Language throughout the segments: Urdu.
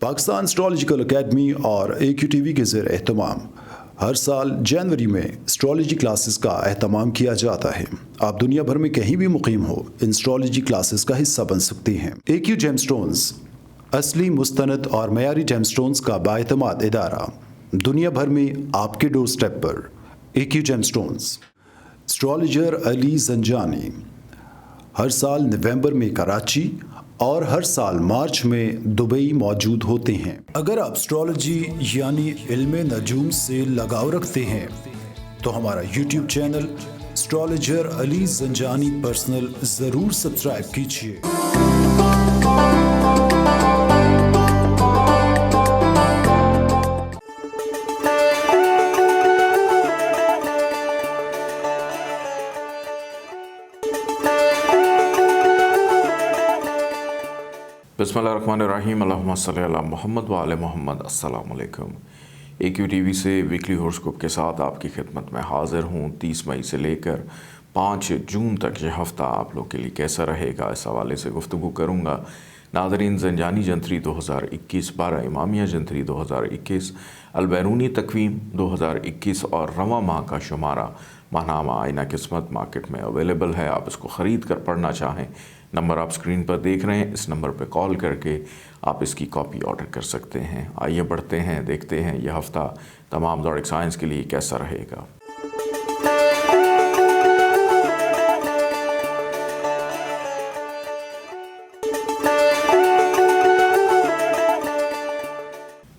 پاکستان اسٹرالوجیکل اکیڈمی اور AQTV کے زیر اہتمام ہر سال جنوری میں اسٹرالوجی کلاسز کا اہتمام کیا جاتا ہے۔ آپ دنیا بھر میں کہیں بھی مقیم ہو، ان اسٹرالوجی کلاسز کا حصہ بن سکتے ہیں۔ AQ جیم سٹونز اصلی، مستند اور معیاری جیم سٹونز کا بااعتماد ادارہ، دنیا بھر میں آپ کے ڈور سٹیپ پر۔ AQ gem stones. اسٹرالوجر علی زنجانی ہر سال نومبر میں کراچی اور ہر سال مارچ میں دبئی موجود ہوتے ہیں۔ اگر آپ اسٹرالوجی یعنی علم نجوم سے لگاؤ رکھتے ہیں تو ہمارا یوٹیوب چینل اسٹرالوجر علی زنجانی پرسنل ضرور سبسکرائب کیجیے۔ بسم اللہ الرحمن الرحیم، اللہم صلی علی محمد و آل محمد۔ السلام علیکم۔ AQTV سے ویکلی ہورسکوپ کے ساتھ آپ کی خدمت میں حاضر ہوں۔ 30 مئی سے لے کر 5 جون تک یہ ہفتہ آپ لوگ کے لیے کیسا رہے گا، اس حوالے سے گفتگو کروں گا۔ ناظرین، زنجانی جنتری 2021، 12 امامیہ جنتری 2021، البیرونی تقویم 2021 اور رواں ماہ کا شمارہ ماہنامہ آئینہ قسمت مارکیٹ میں اویلیبل ہے۔ آپ اس کو خرید کر پڑھنا چاہیں، نمبر آپ اسکرین پر دیکھ رہے ہیں، اس نمبر پہ کال کر کے آپ اس کی کاپی آرڈر کر سکتے ہیں۔ آئیے بڑھتے ہیں، دیکھتے ہیں یہ ہفتہ تمام زوڈک سائنس کے لیے کیسا رہے گا۔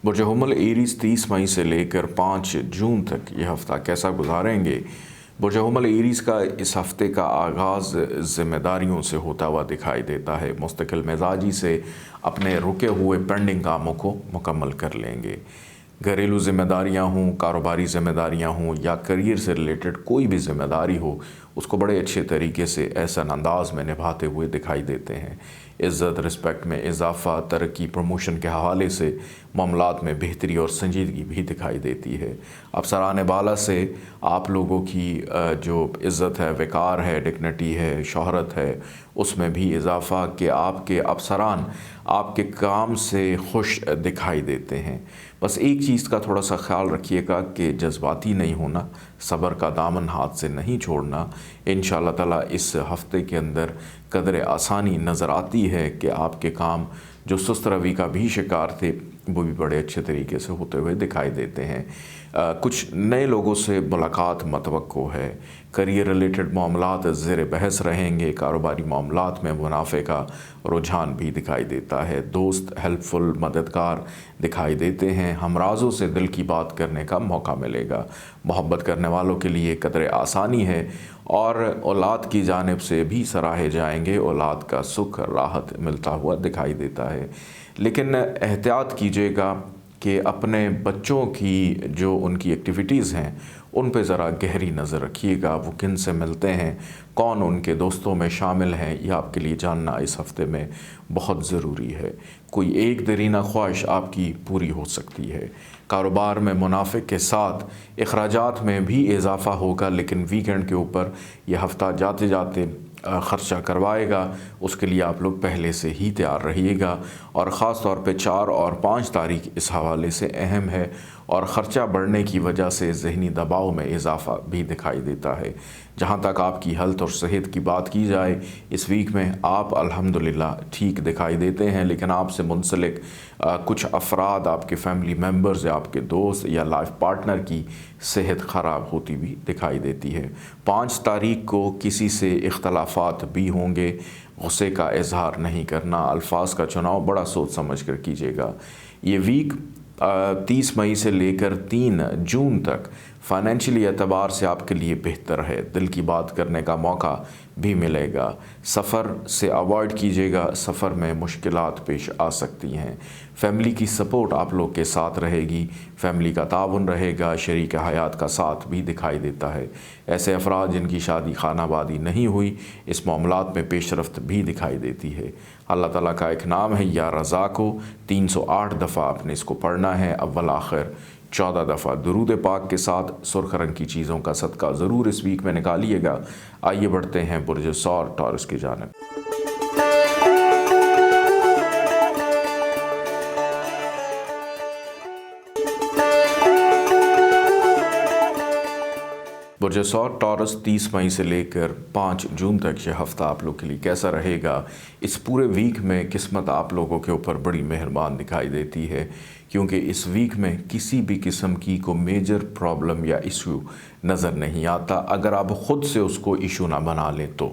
برج حمل ایریز 30 مئی سے لے کر 5 جون تک یہ ہفتہ کیسا گزاریں گے۔ برج حمل ایریز کا اس ہفتے کا آغاز ذمہ داریوں سے ہوتا ہوا دکھائی دیتا ہے۔ مستقل مزاجی سے اپنے رکے ہوئے پینڈنگ کاموں کو مکمل کر لیں گے۔ گھریلو ذمہ داریاں ہوں، کاروباری ذمہ داریاں ہوں یا کریئر سے ریلیٹڈ کوئی بھی ذمہ داری ہو، اس کو بڑے اچھے طریقے سے احسن انداز میں نبھاتے ہوئے دکھائی دیتے ہیں۔ عزت، رسپیکٹ میں اضافہ، ترقی، پروموشن کے حوالے سے معاملات میں بہتری اور سنجیدگی بھی دکھائی دیتی ہے۔ افسران بالا سے آپ لوگوں کی جو عزت ہے، وقار ہے، ڈگنیٹی ہے، شہرت ہے، اس میں بھی اضافہ کہ آپ کے افسران آپ کے کام سے خوش دکھائی دیتے ہیں۔ بس ایک چیز کا تھوڑا سا خیال رکھیے گا کہ جذباتی نہیں ہونا، صبر کا دامن ہاتھ سے نہیں چھوڑنا۔ انشاءاللہ تعالیٰ اس ہفتے کے اندر قدر آسانی نظر آتی ہے کہ آپ کے کام جو سست روی کا بھی شکار تھے وہ بھی بڑے اچھے طریقے سے ہوتے ہوئے دکھائی دیتے ہیں۔ کچھ نئے لوگوں سے ملاقات متوقع ہے۔ کریئر ریلیٹڈ معاملات زیر بحث رہیں گے۔ کاروباری معاملات میں منافع کا رجحان بھی دکھائی دیتا ہے۔ دوست ہیلپ فل، مددگار دکھائی دیتے ہیں۔ ہمرازوں سے دل کی بات کرنے کا موقع ملے گا۔ محبت کرنے والوں کے لیے قدر آسانی ہے اور اولاد کی جانب سے بھی سراہے جائیں گے۔ اولاد کا سکھ، راحت ملتا ہوا دکھائی دیتا ہے، لیکن احتیاط کیجیے گا کہ اپنے بچوں کی جو ان کی ایکٹیویٹیز ہیں ان پہ ذرا گہری نظر رکھیے گا۔ وہ کن سے ملتے ہیں، کون ان کے دوستوں میں شامل ہیں، یہ آپ کے لیے جاننا اس ہفتے میں بہت ضروری ہے۔ کوئی ایک دیرینہ خواہش آپ کی پوری ہو سکتی ہے۔ کاروبار میں منافع کے ساتھ اخراجات میں بھی اضافہ ہوگا، لیکن ویکینڈ کے اوپر یہ ہفتہ جاتے جاتے خرچہ کروائے گا، اس کے لیے آپ لوگ پہلے سے ہی تیار رہیے گا۔ اور خاص طور پہ 4 اور 5 تاریخ اس حوالے سے اہم ہے اور خرچہ بڑھنے کی وجہ سے ذہنی دباؤ میں اضافہ بھی دکھائی دیتا ہے۔ جہاں تک آپ کی ہیلتھ اور صحت کی بات کی جائے، اس ویک میں آپ الحمدللہ ٹھیک دکھائی دیتے ہیں، لیکن آپ سے منسلک کچھ افراد، آپ کے فیملی ممبرز یا آپ کے دوست یا لائف پارٹنر کی صحت خراب ہوتی بھی دکھائی دیتی ہے۔ 5 تاریخ کو کسی سے اختلافات بھی ہوں گے۔ غصے کا اظہار نہیں کرنا، الفاظ کا چناؤ بڑا سوچ سمجھ کر کیجیے گا۔ یہ ویک 30 مئی سے لے کر 3 جون تک فائنینشلی اعتبار سے آپ کے لیے بہتر ہے۔ دل کی بات کرنے کا موقع بھی ملے گا۔ سفر سے اوائڈ کیجیے گا، سفر میں مشکلات پیش آ سکتی ہیں۔ فیملی کی سپورٹ آپ لوگ کے ساتھ رہے گی، فیملی کا تعاون رہے گا، شریک حیات کا ساتھ بھی دکھائی دیتا ہے۔ ایسے افراد جن کی شادی خانہ بادی نہیں ہوئی، اس معاملات میں پیش رفت بھی دکھائی دیتی ہے۔ اللہ تعالیٰ کا ایک نام ہے یا رزاق ہو، 308 دفعہ آپ نے اس کو پڑھنا ہے، اول آخر 14 دفعہ درود پاک کے ساتھ سرخ رنگ کی چیزوں کا صدقہ ضرور اس ویک میں نکالیے گا۔ آئیے بڑھتے ہیں برج ثور ٹورس کی جانب۔ برج ثور ٹورس 30 مئی سے لے کر 5 جون تک یہ ہفتہ آپ لوگ کے لیے کیسا رہے گا؟ اس پورے ویک میں قسمت آپ لوگوں کے اوپر بڑی مہربان دکھائی دیتی ہے، کیونکہ اس ویک میں کسی بھی قسم کی کو میجر پرابلم یا ایشو نظر نہیں آتا، اگر آپ خود سے اس کو ایشو نہ بنا لیں تو۔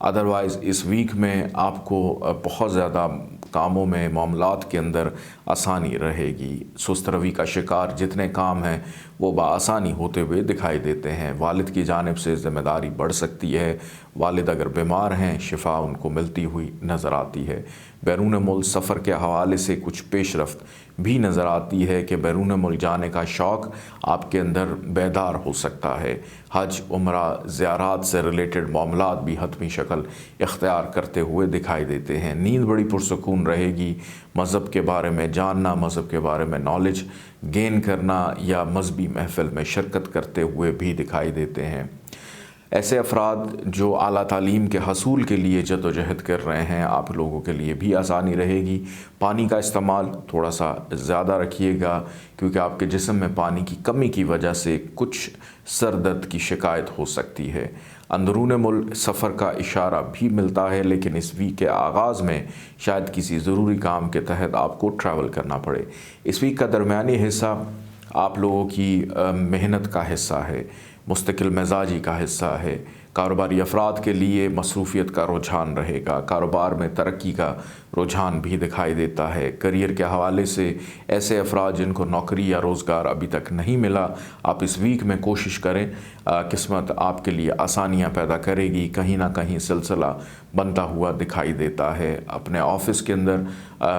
ادروائز اس ویک میں آپ کو بہت زیادہ کاموں میں، معاملات کے اندر آسانی رہے گی۔ سست روی کا شکار جتنے کام ہیں وہ بآسانی ہوتے ہوئے دکھائی دیتے ہیں۔ والد کی جانب سے ذمہ داری بڑھ سکتی ہے، والد اگر بیمار ہیں شفا ان کو ملتی ہوئی نظر آتی ہے۔ بیرون ملک سفر کے حوالے سے کچھ پیش رفت بھی نظر آتی ہے کہ بیرون ملک جانے کا شوق آپ کے اندر بیدار ہو سکتا ہے۔ حج، عمرہ، زیارات سے ریلیٹڈ معاملات بھی حتمی شکل اختیار کرتے ہوئے دکھائی دیتے ہیں۔ نیند بڑی پرسکون رہے گی۔ مذہب کے بارے میں جاننا، مذہب کے بارے میں نالج گین کرنا یا مذہبی محفل میں شرکت کرتے ہوئے بھی دکھائی دیتے ہیں۔ ایسے افراد جو اعلیٰ تعلیم کے حصول کے لیے جدوجہد کر رہے ہیں، آپ لوگوں کے لیے بھی آسانی رہے گی۔ پانی کا استعمال تھوڑا سا زیادہ رکھیے گا، کیونکہ آپ کے جسم میں پانی کی کمی کی وجہ سے کچھ سر درد کی شکایت ہو سکتی ہے۔ اندرون ملک سفر کا اشارہ بھی ملتا ہے، لیکن اس ویک کے آغاز میں شاید کسی ضروری کام کے تحت آپ کو ٹریول کرنا پڑے۔ اس ویک کا درمیانی حصہ آپ لوگوں کی محنت کا حصہ ہے، مستقل مزاجی کا حصہ ہے۔ کاروباری افراد کے لیے مصروفیت کا رجحان رہے گا، کاروبار میں ترقی کا رجحان بھی دکھائی دیتا ہے۔ کریئر کے حوالے سے ایسے افراد جن کو نوکری یا روزگار ابھی تک نہیں ملا، آپ اس ویک میں کوشش کریں، قسمت آپ کے لیے آسانیاں پیدا کرے گی۔ کہیں نہ کہیں سلسلہ بنتا ہوا دکھائی دیتا ہے۔ اپنے آفس کے اندر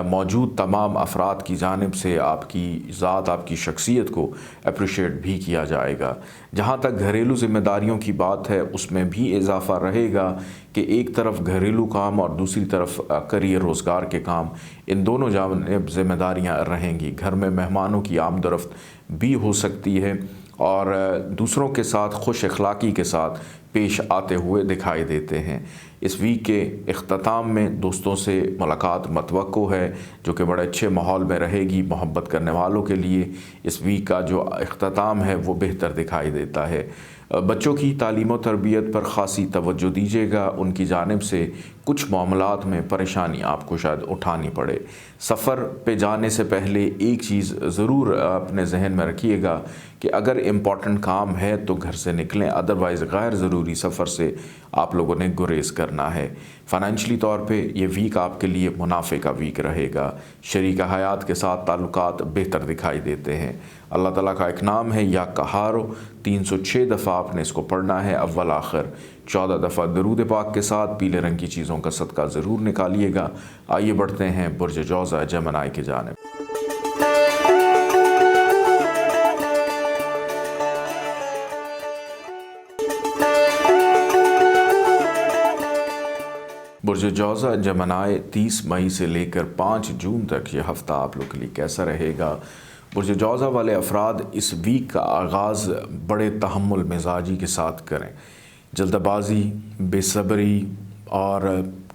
موجود تمام افراد کی جانب سے آپ کی ذات، آپ کی شخصیت کو اپریشیٹ بھی کیا جائے گا۔ جہاں تک گھریلو ذمہ داریوں کی بات ہے، اس میں بھی اضافہ رہے گا کہ ایک طرف گھریلو کام اور دوسری طرف کریئر، روزگار کے کام، ان دونوں جانب ذمہ داریاں رہیں گی۔ گھر میں مہمانوں کی آمد و رفت بھی ہو سکتی ہے اور دوسروں کے ساتھ خوش اخلاقی کے ساتھ پیش آتے ہوئے دکھائی دیتے ہیں۔ اس ویک کے اختتام میں دوستوں سے ملاقات متوقع ہے، جو کہ بڑے اچھے ماحول میں رہے گی۔ محبت کرنے والوں کے لیے اس ویک کا جو اختتام ہے وہ بہتر دکھائی دیتا ہے۔ بچوں کی تعلیم و تربیت پر خاصی توجہ دیجیے گا، ان کی جانب سے کچھ معاملات میں پریشانی آپ کو شاید اٹھانی پڑے۔ سفر پہ جانے سے پہلے ایک چیز ضرور اپنے ذہن میں رکھیے گا کہ اگر امپورٹنٹ کام ہے تو گھر سے نکلیں، ادروائز غیر ضروری سفر سے آپ لوگوں نے گریز کرنا ہے۔ فائنینشلی طور پہ یہ ویک آپ کے لیے منافع کا ویک رہے گا۔ شریک حیات کے ساتھ تعلقات بہتر دکھائی دیتے ہیں۔ اللہ تعالیٰ کا ایک نام ہے یا قہارو، 306 دفعہ آپ نے اس کو پڑھنا ہے، اول آخر 14 دفعہ درود پاک کے ساتھ پیلے رنگ کی چیزوں کا صدقہ ضرور نکالیے گا۔ آئیے بڑھتے ہیں برج جوزہ جمنائی کی جانب۔ برج جوزہ جمنائی 30 مئی سے لے کر 5 جون تک یہ ہفتہ آپ لوگ کے لیے کیسا رہے گا؟ برج جوزہ والے افراد اس ویک کا آغاز بڑے تحمل مزاجی کے ساتھ کریں۔ جلد بازی، بے صبری اور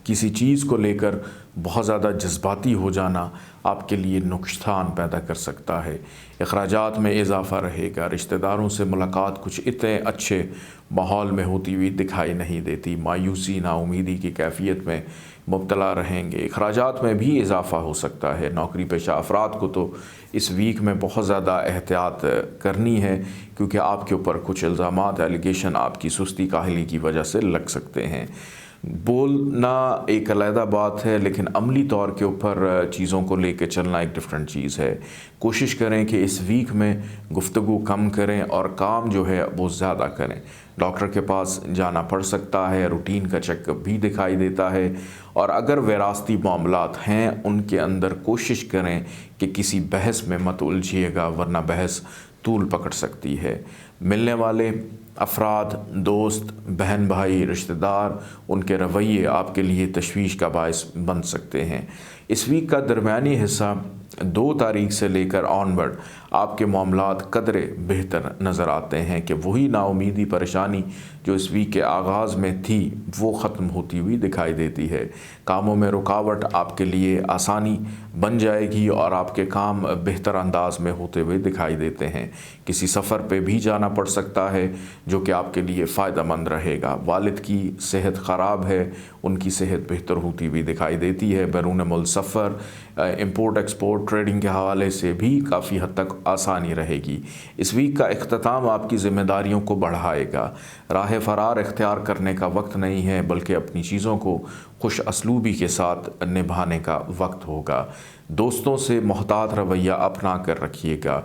کسی چیز کو لے کر بہت زیادہ جذباتی ہو جانا آپ کے لیے نقصان پیدا کر سکتا ہے۔ اخراجات میں اضافہ رہے گا۔ رشتہ داروں سے ملاقات کچھ اتنے اچھے ماحول میں ہوتی ہوئی دکھائی نہیں دیتی۔ مایوسی، نا امیدی کی کیفیت میں مبتلا رہیں گے۔ اخراجات میں بھی اضافہ ہو سکتا ہے۔ نوکری پیشہ افراد کو تو اس ویک میں بہت زیادہ احتیاط کرنی ہے، کیونکہ آپ کے اوپر کچھ الزامات، ایلیگیشن آپ کی سستی کاہلی کی وجہ سے لگ سکتے ہیں۔ بولنا ایک علیحدہ بات ہے، لیکن عملی طور کے اوپر چیزوں کو لے کے چلنا ایک ڈفرینٹ چیز ہے۔ کوشش کریں کہ اس ویک میں گفتگو کم کریں اور کام جو ہے وہ زیادہ کریں۔ ڈاکٹر کے پاس جانا پڑ سکتا ہے، روٹین کا چیک اپ بھی دکھائی دیتا ہے، اور اگر وراثتی معاملات ہیں ان کے اندر کوشش کریں کہ کسی بحث میں مت الجھیے گا، ورنہ بحث طول پکڑ سکتی ہے۔ ملنے والے افراد، دوست، بہن بھائی، رشتہ دار، ان کے رویے آپ کے لیے تشویش کا باعث بن سکتے ہیں۔ اس ویک کا درمیانی حصہ 2 تاریخ سے لے کر آنورڈ آپ کے معاملات قدرے بہتر نظر آتے ہیں کہ وہی نا امیدی، پریشانی جو اس ویک کے آغاز میں تھی وہ ختم ہوتی ہوئی دکھائی دیتی ہے۔ کاموں میں رکاوٹ آپ کے لیے آسانی بن جائے گی اور آپ کے کام بہتر انداز میں ہوتے ہوئے دکھائی دیتے ہیں۔ کسی سفر پہ بھی جانا پڑ سکتا ہے جو کہ آپ کے لیے فائدہ مند رہے گا۔ والد کی صحت خراب ہے، ان کی صحت بہتر ہوتی ہوئی دکھائی دیتی ہے۔ بیرون ملک سفر، امپورٹ ایکسپورٹ، ٹریڈنگ کے حوالے سے بھی کافی حد تک آسانی رہے گی۔ اس ویک کا اختتام آپ کی ذمہ داریوں کو بڑھائے گا۔ راہ فرار اختیار کرنے کا وقت نہیں ہے بلکہ اپنی چیزوں کو خوش اسلوبی کے ساتھ نبھانے کا وقت ہوگا۔ دوستوں سے محتاط رویہ اپنا کر رکھیے گا۔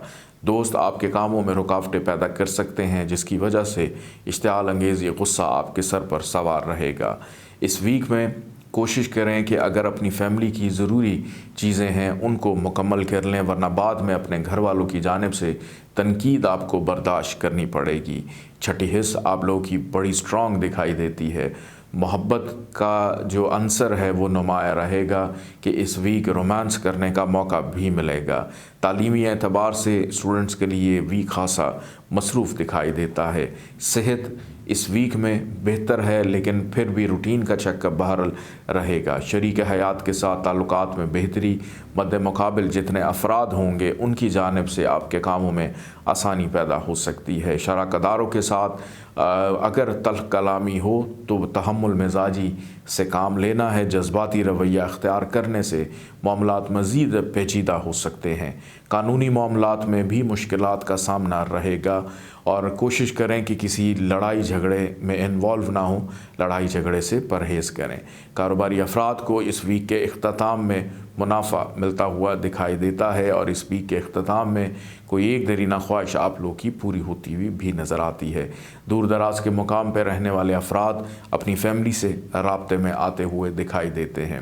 دوست آپ کے کاموں میں رکاوٹیں پیدا کر سکتے ہیں جس کی وجہ سے اشتعال انگیز یہ غصہ آپ کے سر پر سوار رہے گا۔ اس ویک میں کوشش کریں کہ اگر اپنی فیملی کی ضروری چیزیں ہیں ان کو مکمل کر لیں، ورنہ بعد میں اپنے گھر والوں کی جانب سے تنقید آپ کو برداشت کرنی پڑے گی۔ چھٹی حص آپ لوگوں کی بڑی سٹرونگ دکھائی دیتی ہے۔ محبت کا جو عنصر ہے وہ نمایاں رہے گا کہ اس ویک رومانس کرنے کا موقع بھی ملے گا۔ تعلیمی اعتبار سے اسٹوڈنٹس کے لیے ویک خاصا مصروف دکھائی دیتا ہے۔ صحت اس ویک میں بہتر ہے لیکن پھر بھی روٹین کا چیک اپ بہرحال رہے گا۔ شریک حیات کے ساتھ تعلقات میں بہتری، مد مقابل جتنے افراد ہوں گے ان کی جانب سے آپ کے کاموں میں آسانی پیدا ہو سکتی ہے۔ شراکت داروں کے ساتھ اگر تلخ کلامی ہو تو تحمل مزاجی سے کام لینا ہے۔ جذباتی رویہ اختیار کرنے سے معاملات مزید پیچیدہ ہو سکتے ہیں۔ قانونی معاملات میں بھی مشکلات کا سامنا رہے گا اور کوشش کریں کہ کسی لڑائی جھگڑے میں انوالو نہ ہوں، لڑائی جھگڑے سے پرہیز کریں۔ کاروباری افراد کو اس ویک کے اختتام میں منافع ملتا ہوا دکھائی دیتا ہے اور اس ویک کے اختتام میں کوئی ایک درینہ خواہش آپ لوگوں کی پوری ہوتی ہوئی بھی نظر آتی ہے۔ دور دراز کے مقام پہ رہنے والے افراد اپنی فیملی سے رابطے میں آتے ہوئے دکھائی دیتے ہیں۔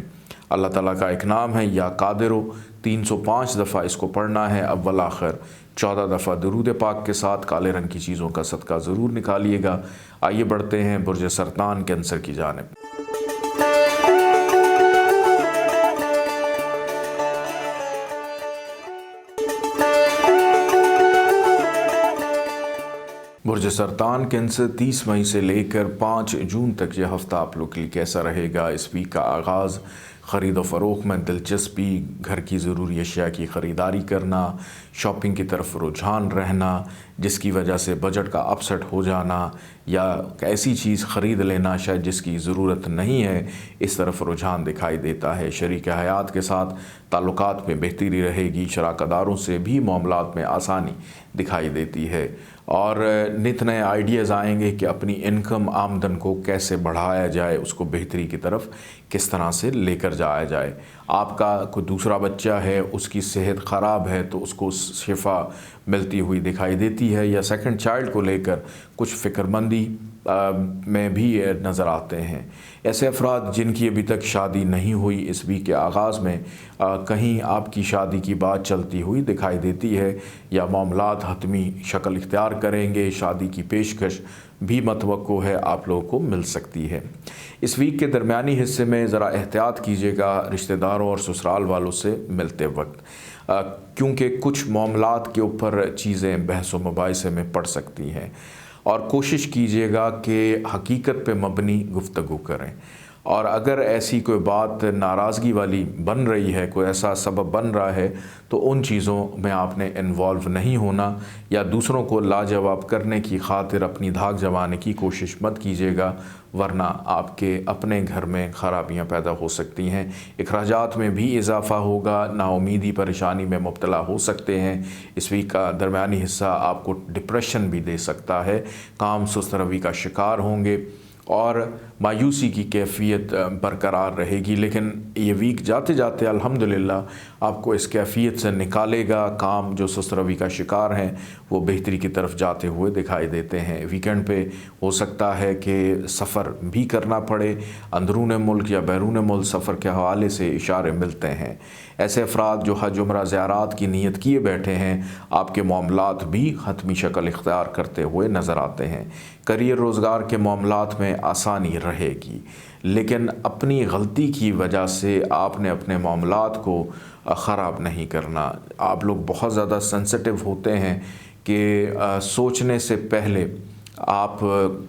اللہ تعالیٰ کا ایک نام ہے یا قادر، 305 دفعہ اس کو پڑھنا ہے اول آخر، 14 دفعہ درود پاک کے ساتھ۔ کالے رنگ کی چیزوں کا صدقہ ضرور نکالیے گا۔ آئیے بڑھتے ہیں برج سرطان کینسر کی جانب۔ برج سرطان کینسر 30 مئی سے لے کر 5 جون تک یہ ہفتہ آپ لوگ کے لیے کیسا رہے گا۔ اس ویک کا آغاز خرید و فروخت میں دلچسپی، گھر کی ضروری اشیاء کی خریداری کرنا، شاپنگ کی طرف رجحان رہنا جس کی وجہ سے بجٹ کا اپسٹ ہو جانا یا ایسی چیز خرید لینا شاید جس کی ضرورت نہیں ہے، اس طرف رجحان دکھائی دیتا ہے۔ شریک حیات کے ساتھ تعلقات میں بہتری رہے گی۔ شراکت داروں سے بھی معاملات میں آسانی دکھائی دیتی ہے اور نت نئے آئیڈیاز آئیں گے کہ اپنی انکم آمدن کو کیسے بڑھایا جائے، اس کو بہتری کی طرف کس طرح سے لے کر جایا جائے۔ آپ کا کوئی دوسرا بچہ ہے، اس کی صحت خراب ہے تو اس کو شفا ملتی ہوئی دکھائی دیتی ہے، یا سیکنڈ چائلڈ کو لے کر کچھ فکر مندی میں بھی نظر آتے ہیں۔ ایسے افراد جن کی ابھی تک شادی نہیں ہوئی، اس ویک کے آغاز میں کہیں آپ کی شادی کی بات چلتی ہوئی دکھائی دیتی ہے یا معاملات حتمی شکل اختیار کریں گے۔ شادی کی پیشکش بھی متوقع ہے، آپ لوگوں کو مل سکتی ہے۔ اس ویک کے درمیانی حصے میں ذرا احتیاط کیجیے گا رشتہ داروں اور سسرال والوں سے ملتے وقت، کیونکہ کچھ معاملات کے اوپر چیزیں بحث و مباحثے میں پڑ سکتی ہیں، اور کوشش کیجیے گا کہ حقیقت پہ مبنی گفتگو کریں، اور اگر ایسی کوئی بات ناراضگی والی بن رہی ہے، کوئی ایسا سبب بن رہا ہے تو ان چیزوں میں آپ نے انوالو نہیں ہونا یا دوسروں کو لاجواب کرنے کی خاطر اپنی دھاک جمانے کی کوشش مت کیجیے گا، ورنہ آپ کے اپنے گھر میں خرابیاں پیدا ہو سکتی ہیں۔ اخراجات میں بھی اضافہ ہوگا، نا امیدی پریشانی میں مبتلا ہو سکتے ہیں۔ اس ویک کا درمیانی حصہ آپ کو ڈپریشن بھی دے سکتا ہے، کام سست روی کا شکار ہوں گے اور مایوسی کی کیفیت برقرار رہے گی، لیکن یہ ویک جاتے جاتے الحمدللہ آپ کو اس کیفیت سے نکالے گا۔ کام جو سست روی کا شکار ہیں وہ بہتری کی طرف جاتے ہوئے دکھائی دیتے ہیں۔ ویکنڈ پہ ہو سکتا ہے کہ سفر بھی کرنا پڑے، اندرون ملک یا بیرون ملک سفر کے حوالے سے اشارے ملتے ہیں۔ ایسے افراد جو حج عمرہ زیارات کی نیت کیے بیٹھے ہیں، آپ کے معاملات بھی حتمی شکل اختیار کرتے ہوئے نظر آتے ہیں۔ کریئر روزگار کے معاملات میں آسانی رہے گی، لیکن اپنی غلطی کی وجہ سے آپ نے اپنے معاملات کو خراب نہیں کرنا۔ آپ لوگ بہت زیادہ سینسٹیو ہوتے ہیں کہ سوچنے سے پہلے آپ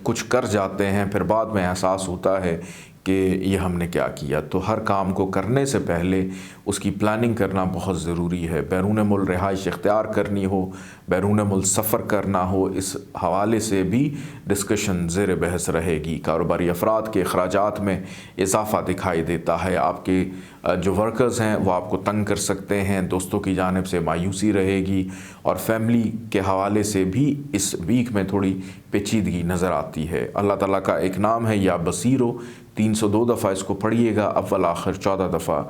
کچھ کر جاتے ہیں، پھر بعد میں احساس ہوتا ہے کہ یہ ہم نے کیا کیا۔ تو ہر کام کو کرنے سے پہلے اس کی پلاننگ کرنا بہت ضروری ہے۔ بیرون ملک رہائش اختیار کرنی ہو، بیرون ملک سفر کرنا ہو، اس حوالے سے بھی ڈسکشن زیر بحث رہے گی۔ کاروباری افراد کے اخراجات میں اضافہ دکھائی دیتا ہے۔ آپ کے جو ورکرز ہیں وہ آپ کو تنگ کر سکتے ہیں، دوستوں کی جانب سے مایوسی رہے گی، اور فیملی کے حوالے سے بھی اس ویک میں تھوڑی پیچیدگی نظر آتی ہے۔ اللہ تعالیٰ کا ایک نام ہے یا بصیرو، 302 دفعہ اس کو پڑھیے گا، اول آخر 14 دفعہ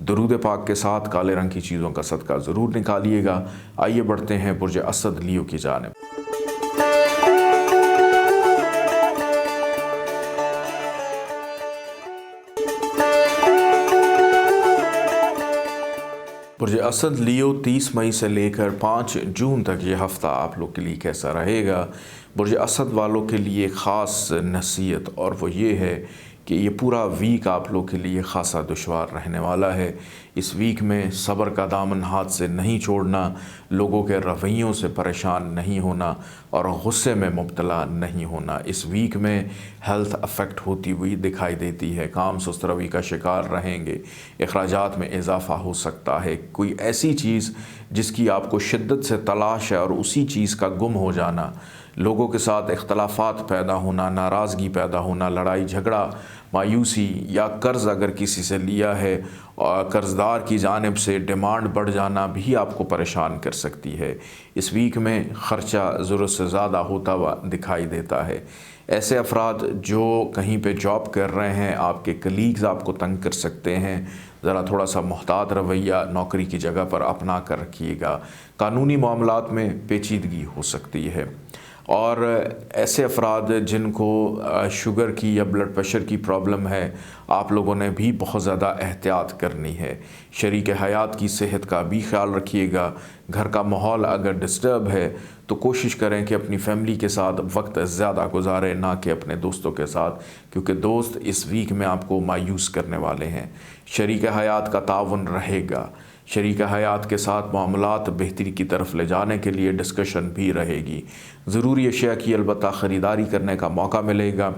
درود پاک کے ساتھ کالے رنگ کی چیزوں کا صدقہ ضرور نکالیے گا۔ آئیے بڑھتے ہیں برج اسد لیو کی جانب۔ برج اسد لیو 30 مئی سے لے کر 5 جون تک یہ ہفتہ آپ لوگ کے لیے کیسا رہے گا؟ برج اسد والوں کے لیے خاص نصیحت، اور وہ یہ ہے کہ یہ پورا ویک آپ لوگ کے لیے خاصا دشوار رہنے والا ہے۔ اس ویک میں صبر کا دامن ہاتھ سے نہیں چھوڑنا، لوگوں کے رویوں سے پریشان نہیں ہونا اور غصے میں مبتلا نہیں ہونا۔ اس ویک میں ہیلتھ افیکٹ ہوتی ہوئی دکھائی دیتی ہے، کام سست روی کا شکار رہیں گے، اخراجات میں اضافہ ہو سکتا ہے۔ کوئی ایسی چیز جس کی آپ کو شدت سے تلاش ہے اور اسی چیز کا گم ہو جانا، لوگوں کے ساتھ اختلافات پیدا ہونا، ناراضگی پیدا ہونا، لڑائی جھگڑا، مایوسی، یا قرض اگر کسی سے لیا ہے اور قرضدار کی جانب سے ڈیمانڈ بڑھ جانا بھی آپ کو پریشان کر سکتی ہے۔ اس ویک میں خرچہ ضرورت سے زیادہ ہوتا ہوا دکھائی دیتا ہے۔ ایسے افراد جو کہیں پہ جاب کر رہے ہیں، آپ کے کلیگز آپ کو تنگ کر سکتے ہیں، ذرا تھوڑا سا محتاط رویہ نوکری کی جگہ پر اپنا کر رکھیے گا۔ قانونی معاملات میں پیچیدگی ہو سکتی ہے، اور ایسے افراد جن کو شوگر کی یا بلڈ پریشر کی پرابلم ہے، آپ لوگوں نے بھی بہت زیادہ احتیاط کرنی ہے۔ شریک حیات کی صحت کا بھی خیال رکھیے گا۔ گھر کا ماحول اگر ڈسٹرب ہے تو کوشش کریں کہ اپنی فیملی کے ساتھ وقت زیادہ گزاریں، نہ کہ اپنے دوستوں کے ساتھ، کیونکہ دوست اس ویک میں آپ کو مایوس کرنے والے ہیں۔ شریک حیات کا تعاون رہے گا۔ شریک حیات کے ساتھ معاملات بہتری کی طرف لے جانے کے لیے ڈسکشن بھی رہے گی۔ ضروری اشیاء کی البتہ خریداری کرنے کا موقع ملے گا۔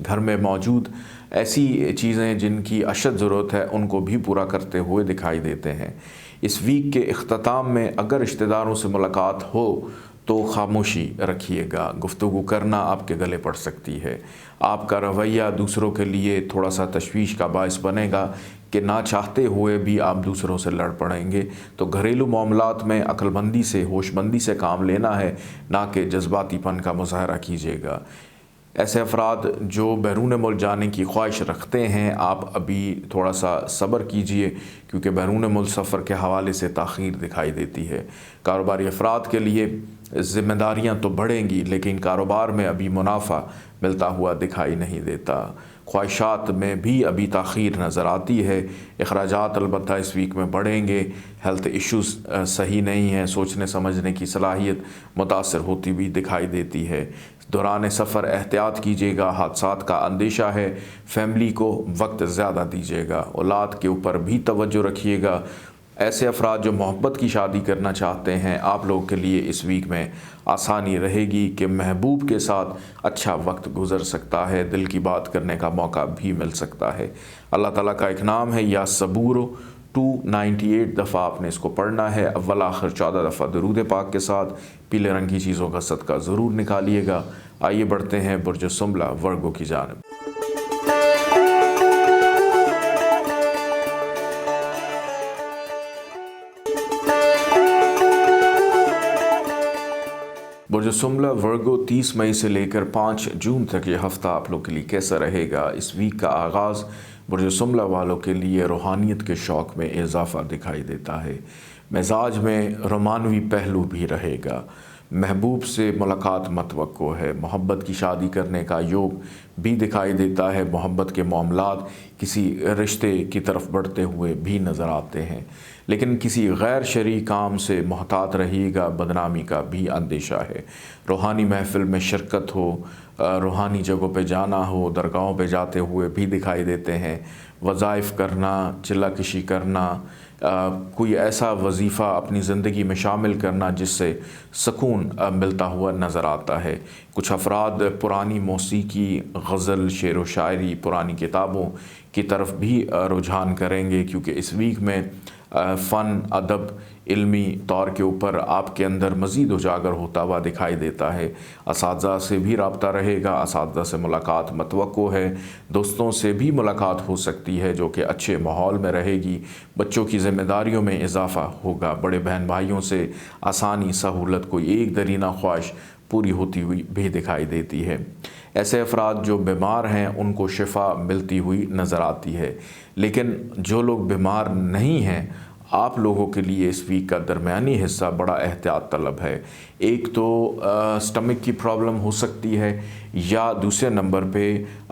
گھر میں موجود ایسی چیزیں جن کی اشد ضرورت ہے ان کو بھی پورا کرتے ہوئے دکھائی دیتے ہیں۔ اس ویک کے اختتام میں اگر رشتہ داروں سے ملاقات ہو تو خاموشی رکھیے گا، گفتگو کرنا آپ کے گلے پڑ سکتی ہے۔ آپ کا رویہ دوسروں کے لیے تھوڑا سا تشویش کا باعث بنے گا کہ نہ چاہتے ہوئے بھی آپ دوسروں سے لڑ پڑیں گے۔ تو گھریلو معاملات میں عقل مندی سے، ہوش مندی سے کام لینا ہے، نہ کہ جذباتی پن کا مظاہرہ کیجیے گا۔ ایسے افراد جو بیرون ملک جانے کی خواہش رکھتے ہیں، آپ ابھی تھوڑا سا صبر کیجئے، کیونکہ بیرون ملک سفر کے حوالے سے تاخیر دکھائی دیتی ہے۔ کاروباری افراد کے لیے ذمہ داریاں تو بڑھیں گی، لیکن کاروبار میں ابھی منافع ملتا ہوا دکھائی نہیں دیتا۔ خواہشات میں بھی ابھی تاخیر نظر آتی ہے۔ اخراجات البتہ اس ویک میں بڑھیں گے۔ ہیلتھ ایشوز صحیح نہیں ہیں، سوچنے سمجھنے کی صلاحیت متاثر ہوتی ہوئی دکھائی دیتی ہے۔ دوران سفر احتیاط کیجیے گا، حادثات کا اندیشہ ہے۔ فیملی کو وقت زیادہ دیجیے گا، اولاد کے اوپر بھی توجہ رکھیے گا۔ ایسے افراد جو محبت کی شادی کرنا چاہتے ہیں، آپ لوگوں کے لیے اس ویک میں آسانی رہے گی کہ محبوب کے ساتھ اچھا وقت گزر سکتا ہے، دل کی بات کرنے کا موقع بھی مل سکتا ہے۔ اللہ تعالیٰ کا ایک نام ہے یا صبور، 298 دفعہ آپ نے اس کو پڑھنا ہے، اول آخر 14 دفعہ درود پاک کے ساتھ پیلے رنگ کی چیزوں کا صدقہ ضرور نکالیے گا۔ آئیے بڑھتے ہیں برج سنبلہ ورگو کی جانب۔ برج سنبلہ ورگو 30 مئی سے لے کر 5 جون تک یہ ہفتہ آپ لوگ کے لیے کیسا رہے گا؟ اس ویک کا آغاز برج سنبلہ والوں کے لیے روحانیت کے شوق میں اضافہ دکھائی دیتا ہے۔ مزاج میں رومانوی پہلو بھی رہے گا۔ محبوب سے ملاقات متوقع ہے۔ محبت کی شادی کرنے کا یوگ بھی دکھائی دیتا ہے۔ محبت کے معاملات کسی رشتے کی طرف بڑھتے ہوئے بھی نظر آتے ہیں، لیکن کسی غیر شرعی کام سے محتاط رہیے گا، بدنامی کا بھی اندیشہ ہے۔ روحانی محفل میں شرکت ہو، روحانی جگہوں پہ جانا ہو، درگاہوں پہ جاتے ہوئے بھی دکھائی دیتے ہیں۔ وظائف کرنا، چلہ کشی کرنا، کوئی ایسا وظیفہ اپنی زندگی میں شامل کرنا جس سے سکون ملتا ہوا نظر آتا ہے۔ کچھ افراد پرانی موسیقی، غزل، شعر و شاعری، پرانی کتابوں کی طرف بھی رجحان کریں گے، کیونکہ اس ویک میں فن، ادب، علمی طور کے اوپر آپ کے اندر مزید اجاگر ہوتا ہوا دکھائی دیتا ہے۔ اساتذہ سے بھی رابطہ رہے گا، اساتذہ سے ملاقات متوقع ہے، دوستوں سے بھی ملاقات ہو سکتی ہے جو کہ اچھے ماحول میں رہے گی۔ بچوں کی ذمہ داریوں میں اضافہ ہوگا، بڑے بہن بھائیوں سے آسانی، سہولت، کوئی ایک درینہ خواہش پوری ہوتی ہوئی بھی دکھائی دیتی ہے۔ ایسے افراد جو بیمار ہیں ان کو شفا ملتی ہوئی نظر آتی ہے، لیکن جو لوگ بیمار نہیں ہیں آپ لوگوں کے لیے اس ویک کا درمیانی حصہ بڑا احتیاط طلب ہے۔ ایک تو سٹمک کی پرابلم ہو سکتی ہے، یا دوسرے نمبر پہ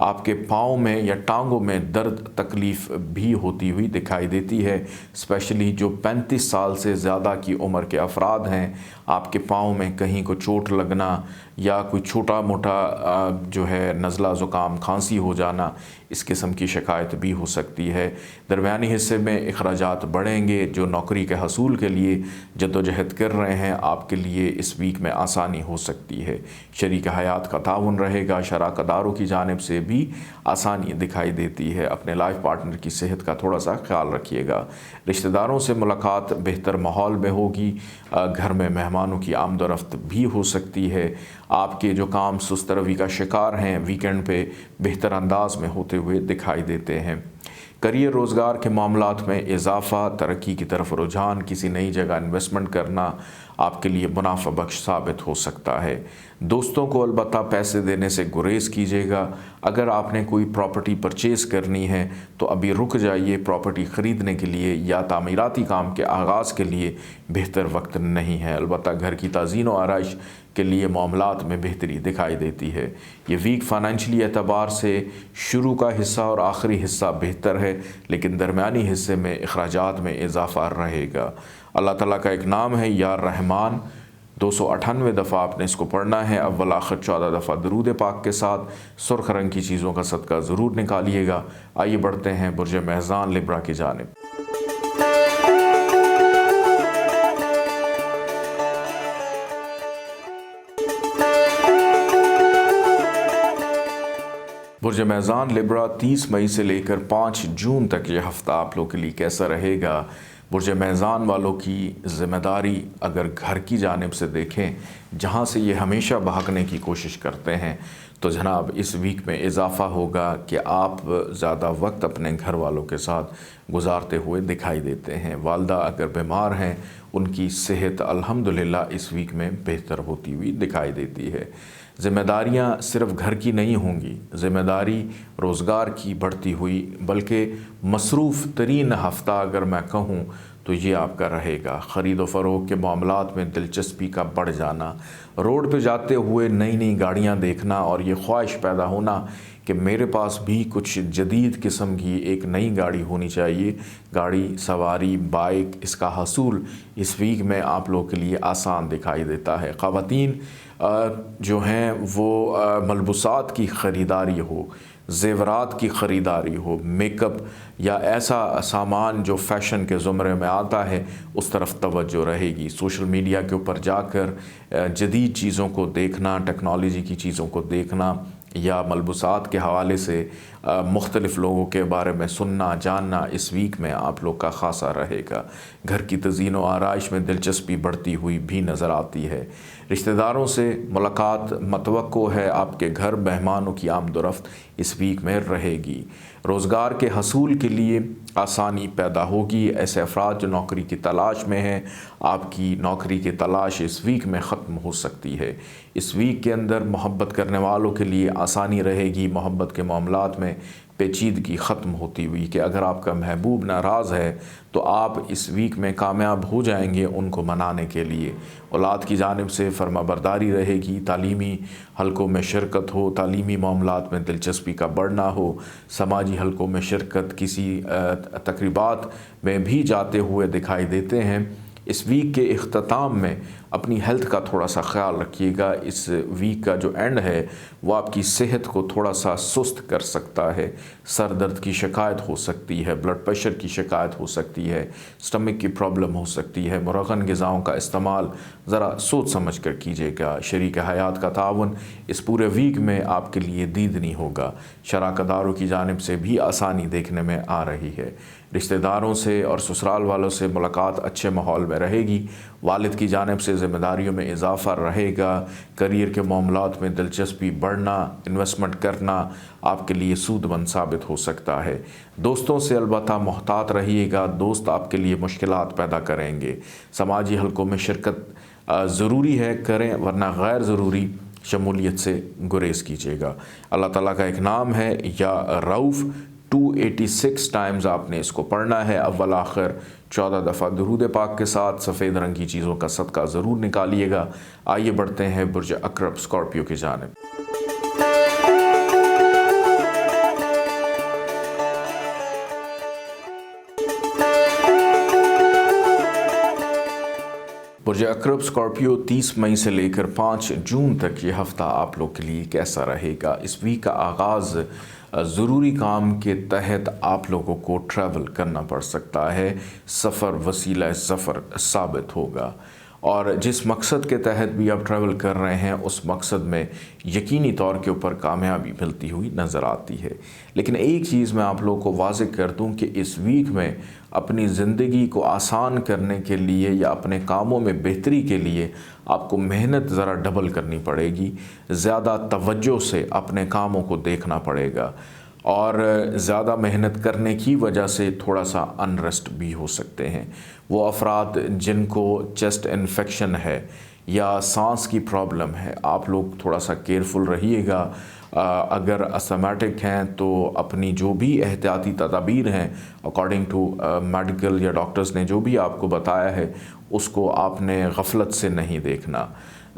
آپ کے پاؤں میں یا ٹانگوں میں درد تکلیف بھی ہوتی ہوئی دکھائی دیتی ہے، اسپیشلی جو 35 سال سے زیادہ کی عمر کے افراد ہیں۔ آپ کے پاؤں میں کہیں کو چوٹ لگنا یا کوئی چھوٹا موٹا جو ہے نزلہ زکام کھانسی ہو جانا، اس قسم کی شکایت بھی ہو سکتی ہے۔ درمیانی حصے میں اخراجات بڑھیں گے۔ جو نوکری کے حصول کے لیے جدوجہد کر رہے ہیں آپ کے لیے اس ویک میں آسانی ہو سکتی ہے۔ شریک حیات کا تعاون رہے گا، شراکت داروں کی جانب سے بھی آسانی دکھائی دیتی ہے۔ اپنے لائف پارٹنر کی صحت کا تھوڑا سا خیال رکھیے گا۔ رشتہ داروں سے ملاقات بہتر ماحول میں ہوگی، گھر میں مہمانوں کی آمد و رفت بھی ہو سکتی ہے۔ آپ کے جو کام سست روی کا شکار ہیں ویکینڈ پہ بہتر انداز میں ہوتے ہوئے دکھائی دیتے ہیں۔ کریئر، روزگار کے معاملات میں اضافہ، ترقی کی طرف رجحان، کسی نئی جگہ انویسٹمنٹ کرنا آپ کے لیے منافع بخش ثابت ہو سکتا ہے۔ دوستوں کو البتہ پیسے دینے سے گریز کیجیے گا۔ اگر آپ نے کوئی پراپرٹی پرچیز کرنی ہے تو ابھی رک جائیے، پراپرٹی خریدنے کے لیے یا تعمیراتی کام کے آغاز کے لیے بہتر وقت نہیں ہے۔ البتہ گھر کی تزئین و آرائش کے لیے معاملات میں بہتری دکھائی دیتی ہے۔ یہ ویک فائنینشلی اعتبار سے شروع کا حصہ اور آخری حصہ بہتر ہے، لیکن درمیانی حصے میں اخراجات میں اضافہ رہے گا۔ اللہ تعالیٰ کا ایک نام ہے یا رحمان، 298 دفعہ آپ نے اس کو پڑھنا ہے، اول آخر 14 دفعہ درود پاک کے ساتھ۔ سرخ رنگ کی چیزوں کا صدقہ ضرور نکالیے گا۔ آئیے بڑھتے ہیں برج میزان لبرا کی جانب۔ برج میزان لبرا 30 مئی سے لے کر 5 جون تک یہ ہفتہ آپ لوگوں کے لیے کیسا رہے گا؟ برج میزان والوں کی ذمہ داری اگر گھر کی جانب سے دیکھیں، جہاں سے یہ ہمیشہ بھاگنے کی کوشش کرتے ہیں، تو جناب اس ویک میں اضافہ ہوگا کہ آپ زیادہ وقت اپنے گھر والوں کے ساتھ گزارتے ہوئے دکھائی دیتے ہیں۔ والدہ اگر بیمار ہیں ان کی صحت الحمدللہ اس ویک میں بہتر ہوتی ہوئی دکھائی دیتی ہے۔ ذمہ داریاں صرف گھر کی نہیں ہوں گی، ذمہ داری روزگار کی بڑھتی ہوئی، بلکہ مصروف ترین ہفتہ اگر میں کہوں تو یہ آپ کا رہے گا۔ خرید و فروخت کے معاملات میں دلچسپی کا بڑھ جانا، روڈ پہ جاتے ہوئے نئی نئی گاڑیاں دیکھنا اور یہ خواہش پیدا ہونا کہ میرے پاس بھی کچھ جدید قسم کی ایک نئی گاڑی ہونی چاہیے۔ گاڑی، سواری، بائک، اس کا حصول اس ویک میں آپ لوگوں کے لیے آسان دکھائی دیتا ہے۔ خواتین جو ہیں وہ ملبوسات کی خریداری ہو، زیورات کی خریداری ہو، میک اپ یا ایسا سامان جو فیشن کے زمرے میں آتا ہے، اس طرف توجہ رہے گی۔ سوشل میڈیا کے اوپر جا کر جدید چیزوں کو دیکھنا، ٹیکنالوجی کی چیزوں کو دیکھنا یا ملبوسات کے حوالے سے مختلف لوگوں کے بارے میں سننا جاننا اس ویک میں آپ لوگ کا خاصا رہے گا۔ گھر کی تزئین و آرائش میں دلچسپی بڑھتی ہوئی بھی نظر آتی ہے۔ رشتہ داروں سے ملاقات متوقع ہے، آپ کے گھر مہمانوں کی آمد و رفت اس ویک میں رہے گی۔ روزگار کے حصول کے لیے آسانی پیدا ہوگی۔ ایسے افراد جو نوکری کی تلاش میں ہیں، آپ کی نوکری کی تلاش اس ویک میں ختم ہو سکتی ہے۔ اس ویک کے اندر محبت کرنے والوں کے لیے آسانی رہے گی، محبت کے معاملات میں پیچیدگی ختم ہوتی ہوئی کہ اگر آپ کا محبوب ناراض ہے تو آپ اس ویک میں کامیاب ہو جائیں گے ان کو منانے کے لیے۔ اولاد کی جانب سے فرما برداری رہے گی، تعلیمی حلقوں میں شرکت ہو، تعلیمی معاملات میں دلچسپی کا بڑھنا ہو، سماجی حلقوں میں شرکت، کسی تقریبات میں بھی جاتے ہوئے دکھائی دیتے ہیں۔ اس ویک کے اختتام میں اپنی ہیلتھ کا تھوڑا سا خیال رکھیے گا۔ اس ویک کا جو اینڈ ہے وہ آپ کی صحت کو تھوڑا سا سست کر سکتا ہے۔ سر درد کی شکایت ہو سکتی ہے، بلڈ پریشر کی شکایت ہو سکتی ہے، اسٹمک کی پرابلم ہو سکتی ہے۔ مرغن غذاؤں کا استعمال ذرا سوچ سمجھ کر کیجیے گا۔ شریک حیات کا تعاون اس پورے ویک میں آپ کے لیے دیدنی ہوگا۔ شراکت داروں کی جانب سے بھی آسانی دیکھنے میں آ رہی ہے۔ رشتہ داروں سے اور سسرال والوں سے ملاقات اچھے ماحول میں رہے گی۔ والد کی جانب سے ذمہ داریوں میں اضافہ رہے گا۔ کریئر کے معاملات میں دلچسپی بڑھنا، انویسٹمنٹ کرنا آپ کے لیے سود مند ثابت ہو سکتا ہے۔ دوستوں سے البتہ محتاط رہیے گا، دوست آپ کے لیے مشکلات پیدا کریں گے۔ سماجی حلقوں میں شرکت ضروری ہے، کریں، ورنہ غیر ضروری شمولیت سے گریز کیجیے گا۔ اللہ تعالیٰ کا ایک نام ہے یا رؤوف، 286 ٹائمز آپ نے اس کو پڑھنا ہے، اول آخر 14 دفعہ درود پاک کے ساتھ۔ سفید رنگ کی چیزوں کا صدقہ ضرور نکالیے گا۔ آئیے بڑھتے ہیں برج عقرب اسکارپیو کی جانب۔ برج عقرب اسکارپیو 30 مئی سے لے کر 5 جون تک یہ ہفتہ آپ لوگ کے لیے کیسا رہے گا؟ اس ویک کا آغاز ضروری کام کے تحت آپ لوگوں کو ٹریول کرنا پڑ سکتا ہے۔ سفر وسیلہ سفر ثابت ہوگا، اور جس مقصد کے تحت بھی آپ ٹریول کر رہے ہیں اس مقصد میں یقینی طور کے اوپر کامیابی ملتی ہوئی نظر آتی ہے۔ لیکن ایک چیز میں آپ لوگوں کو واضح کر دوں کہ اس ویک میں اپنی زندگی کو آسان کرنے کے لیے یا اپنے کاموں میں بہتری کے لیے آپ کو محنت ذرا ڈبل کرنی پڑے گی۔ زیادہ توجہ سے اپنے کاموں کو دیکھنا پڑے گا، اور زیادہ محنت کرنے کی وجہ سے تھوڑا سا انریسٹ بھی ہو سکتے ہیں۔ وہ افراد جن کو چیسٹ انفیکشن ہے یا سانس کی پرابلم ہے، آپ لوگ تھوڑا سا کیئرفل رہیے گا۔ اگر اسٹمیٹک ہیں تو اپنی جو بھی احتیاطی تدابیر ہیں اکارڈنگ ٹو میڈیکل یا ڈاکٹرز نے جو بھی آپ کو بتایا ہے اس کو آپ نے غفلت سے نہیں دیکھنا۔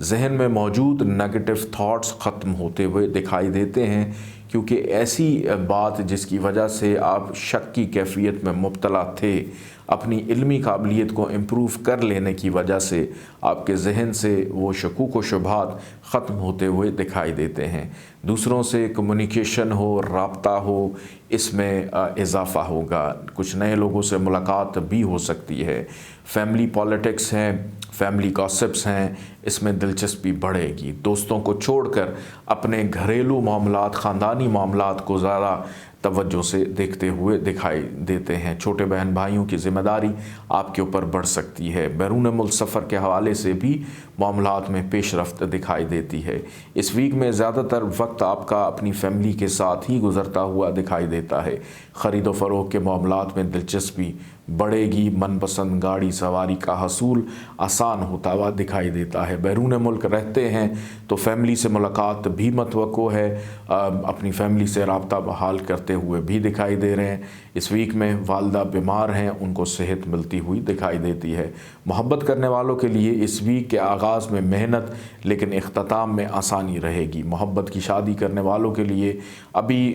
ذہن میں موجود نیگیٹو تھاٹس ختم ہوتے ہوئے دکھائی دیتے ہیں، کیونکہ ایسی بات جس کی وجہ سے آپ شک کی کیفیت میں مبتلا تھے، اپنی علمی قابلیت کو امپروو کر لینے کی وجہ سے آپ کے ذہن سے وہ شکوک و شبہات ختم ہوتے ہوئے دکھائی دیتے ہیں۔ دوسروں سے کمیونیکیشن ہو، رابطہ ہو، اس میں اضافہ ہوگا۔ کچھ نئے لوگوں سے ملاقات بھی ہو سکتی ہے۔ فیملی پالیٹکس ہیں، فیملی گاسپس ہیں، اس میں دلچسپی بڑھے گی۔ دوستوں کو چھوڑ کر اپنے گھریلو معاملات، خاندانی معاملات کو زیادہ توجہ سے دیکھتے ہوئے دکھائی دیتے ہیں۔ چھوٹے بہن بھائیوں کی ذمہ داری آپ کے اوپر بڑھ سکتی ہے۔ بیرون ملک سفر کے حوالے سے بھی معاملات میں پیش رفت دکھائی دیتی ہے۔ اس ویک میں زیادہ تر وقت آپ کا اپنی فیملی کے ساتھ ہی گزرتا ہوا دکھائی دیتا ہے۔ خرید و فروخت کے معاملات میں دلچسپی بڑھے گی۔ من پسند گاڑی سواری کا حصول آسان ہوتا ہوا دکھائی دیتا ہے۔ بیرون ملک رہتے ہیں تو فیملی سے ملاقات بھی متوقع ہے۔ اپنی فیملی سے رابطہ بحال کرتے ہوئے بھی دکھائی دے رہے ہیں۔ اس ویک میں والدہ بیمار ہیں، ان کو صحت ملتی ہوئی دکھائی دیتی ہے۔ محبت کرنے والوں کے لیے اس ویک کے آغاز میں محنت لیکن اختتام میں آسانی رہے گی۔ محبت کی شادی کرنے والوں کے لیے ابھی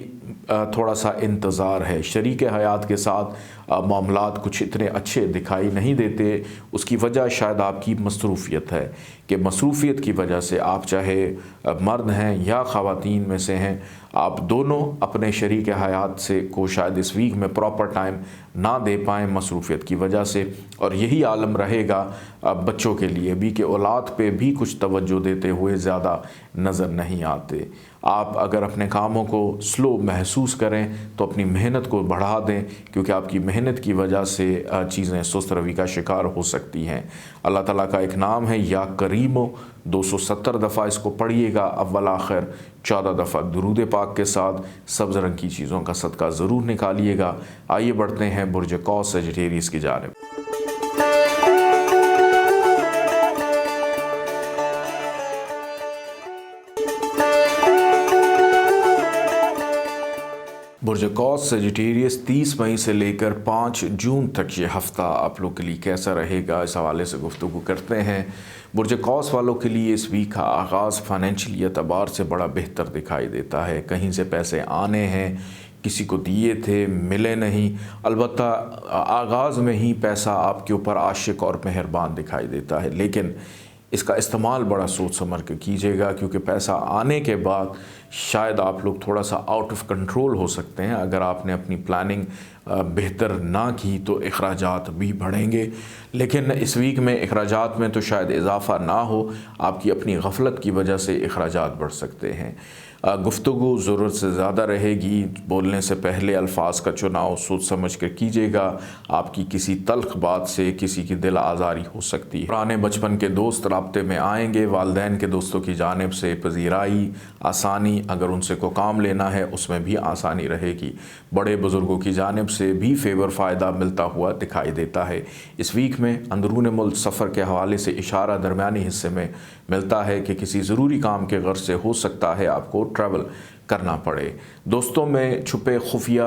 تھوڑا سا انتظار ہے۔ شریک حیات کے ساتھ معاملات کچھ اتنے اچھے دکھائی نہیں دیتے۔ اس کی وجہ شاید آپ کی مصروفیت ہے، کہ مصروفیت کی وجہ سے آپ چاہے مرد ہیں یا خواتین میں سے ہیں، آپ دونوں اپنے شریک حیات سے کو شاید اس ویک میں پراپر ٹائم نہ دے پائیں مصروفیت کی وجہ سے۔ اور یہی عالم رہے گا بچوں کے لیے بھی، کہ اولاد پہ بھی کچھ توجہ دیتے ہوئے زیادہ نظر نہیں آتے۔ آپ اگر اپنے کاموں کو سلو محسوس کریں تو اپنی محنت کو بڑھا دیں، کیونکہ آپ کی محنت کی وجہ سے چیزیں سست روی کا شکار ہو سکتی ہیں۔ اللہ تعالیٰ کا ایک نام ہے یا کریمو، 270 دفعہ اس کو پڑھیے گا، اول آخر 14 دفعہ درود پاک کے ساتھ۔ سبز رنگ کی چیزوں کا صدقہ ضرور نکالیے گا۔ آئیے بڑھتے ہیں برج قوس سیجیٹیریس کی جانب۔ برج قوس سیجیٹیریس 30 مئی سے لے کر 5 جون تک یہ ہفتہ آپ لوگ کے لیے کیسا رہے گا، اس حوالے سے گفتگو کرتے ہیں۔ برج قوس والوں کے لیے اس ویک کا آغاز فائنینشلی اعتبار سے بڑا بہتر دکھائی دیتا ہے۔ کہیں سے پیسے آنے ہیں، کسی کو دیے تھے، ملے نہیں، البتہ آغاز میں ہی پیسہ آپ کے اوپر عاشق اور مہربان دکھائی دیتا ہے، لیکن اس کا استعمال بڑا سوچ سمجھ کے کیجیے گا، کیونکہ پیسہ آنے کے بعد شاید آپ لوگ تھوڑا سا آؤٹ آف کنٹرول ہو سکتے ہیں۔ اگر آپ نے اپنی پلاننگ بہتر نہ کی تو اخراجات بھی بڑھیں گے، لیکن اس ویک میں اخراجات میں تو شاید اضافہ نہ ہو، آپ کی اپنی غفلت کی وجہ سے اخراجات بڑھ سکتے ہیں۔ گفتگو ضرورت سے زیادہ رہے گی، بولنے سے پہلے الفاظ کا چناؤ سوچ سمجھ کر کیجیے گا، آپ کی کسی تلخ بات سے کسی کی دل آزاری ہو سکتی ہے۔ پرانے بچپن کے دوست رابطے میں آئیں گے، والدین کے دوستوں کی جانب سے پذیرائی، آسانی، اگر ان سے کوئی کام لینا ہے اس میں بھی آسانی رہے گی۔ بڑے بزرگوں کی جانب سے بھی فیور فائدہ ملتا ہوا دکھائی دیتا ہے۔ اس ویک میں اندرون ملک سفر کے حوالے سے اشارہ درمیانی حصے میں ملتا ہے کہ کسی ضروری کام کے غرض سے ہو سکتا ہے آپ کو ٹریول کرنا پڑے۔ دوستوں میں چھپے خفیہ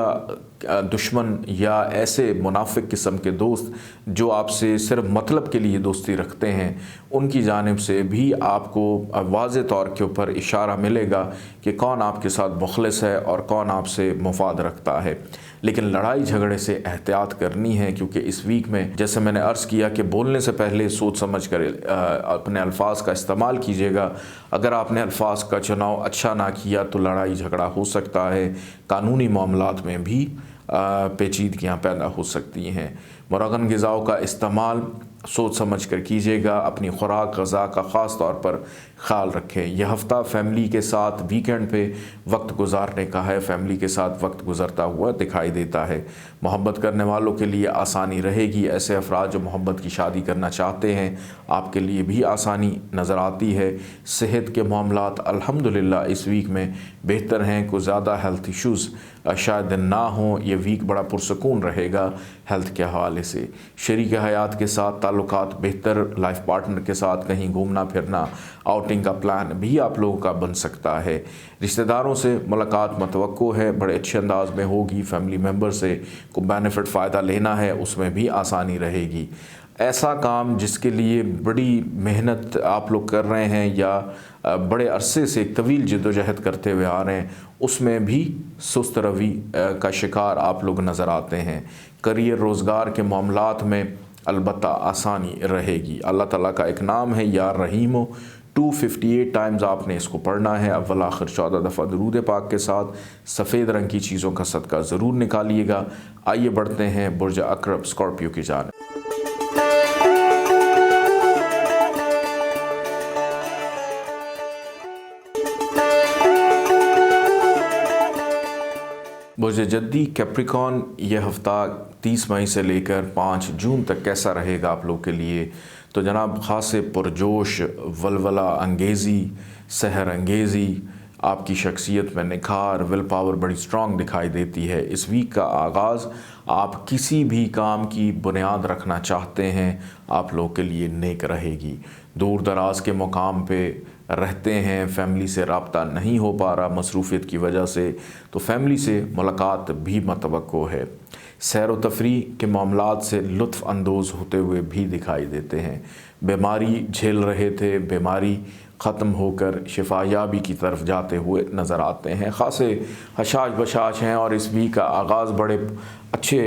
دشمن یا ایسے منافق قسم کے دوست جو آپ سے صرف مطلب کے لیے دوستی رکھتے ہیں، ان کی جانب سے بھی آپ کو واضح طور کے اوپر اشارہ ملے گا کہ کون آپ کے ساتھ مخلص ہے اور کون آپ سے مفاد رکھتا ہے۔ لیکن لڑائی جھگڑے سے احتیاط کرنی ہے، کیونکہ اس ویک میں جیسے میں نے عرض کیا کہ بولنے سے پہلے سوچ سمجھ کر اپنے الفاظ کا استعمال کیجیے گا۔ اگر آپ نے الفاظ کا چناؤ اچھا نہ کیا تو لڑائی جھگڑا ہو سکتا ہے، قانونی معاملات میں بھی پیچیدگیاں پیدا ہو سکتی ہیں۔ مرغن غذاؤں کا استعمال سوچ سمجھ کر کیجیے گا، اپنی خوراک غذا کا خاص طور پر خیال رکھیں۔ یہ ہفتہ فیملی کے ساتھ ویکینڈ پہ وقت گزارنے کا ہے، فیملی کے ساتھ وقت گزرتا ہوا دکھائی دیتا ہے۔ محبت کرنے والوں کے لیے آسانی رہے گی، ایسے افراد جو محبت کی شادی کرنا چاہتے ہیں آپ کے لیے بھی آسانی نظر آتی ہے۔ صحت کے معاملات الحمدللہ اس ویک میں بہتر ہیں، کوئی زیادہ ہیلتھ ایشوز شاید نہ ہوں۔ یہ ویک بڑا پرسکون رہے گا ہیلتھ کے حوالے سے۔ شریک حیات کے ساتھ تعلقات بہتر، لائف پارٹنر کے ساتھ کہیں گھومنا پھرنا، آؤٹنگ کا پلان بھی آپ لوگوں کا بن سکتا ہے۔ رشتہ داروں سے ملاقات متوقع ہے، بڑے اچھے انداز میں ہوگی۔ فیملی ممبر سے کو بینیفٹ فائدہ لینا ہے، اس میں بھی آسانی رہے گی۔ ایسا کام جس کے لیے بڑی محنت آپ لوگ کر رہے ہیں یا بڑے عرصے سے ایک طویل جدوجہد کرتے ہوئے آ رہے ہیں، اس میں بھی سست روی کا شکار آپ لوگ نظر آتے ہیں۔ کریئر روزگار کے معاملات میں البتہ آسانی رہے گی۔ اللہ تعالیٰ کا ایک نام ہے یا رحیم ہو، 258 ٹائمز آپ نے اس کو پڑھنا ہے، اول آخر 14 دفعہ درود پاک کے ساتھ۔ سفید رنگ کی چیزوں کا صدقہ ضرور نکالیے گا۔ آئیے بڑھتے ہیں برج عقرب اسکارپیو کی جانب۔ برج جدی کیپریکون، یہ ہفتہ 30 مئی سے لے کر 5 جون تک کیسا رہے گا آپ لوگ کے لیے؟ تو جناب خاص پرجوش، ولولہ انگیزی، سحر انگیزی، آپ کی شخصیت میں نکھار، ول پاور بڑی سٹرونگ دکھائی دیتی ہے۔ اس ویک کا آغاز آپ کسی بھی کام کی بنیاد رکھنا چاہتے ہیں آپ لوگ کے لیے نیک رہے گی۔ دور دراز کے مقام پہ رہتے ہیں، فیملی سے رابطہ نہیں ہو پا رہا مصروفیت کی وجہ سے، تو فیملی سے ملاقات بھی متوقع ہے۔ سیر و تفریح کے معاملات سے لطف اندوز ہوتے ہوئے بھی دکھائی دیتے ہیں۔ بیماری جھیل رہے تھے، بیماری ختم ہو کر شفا یابی کی طرف جاتے ہوئے نظر آتے ہیں۔ خاصے حشاش بشاش ہیں اور اس ویک کا آغاز بڑے اچھے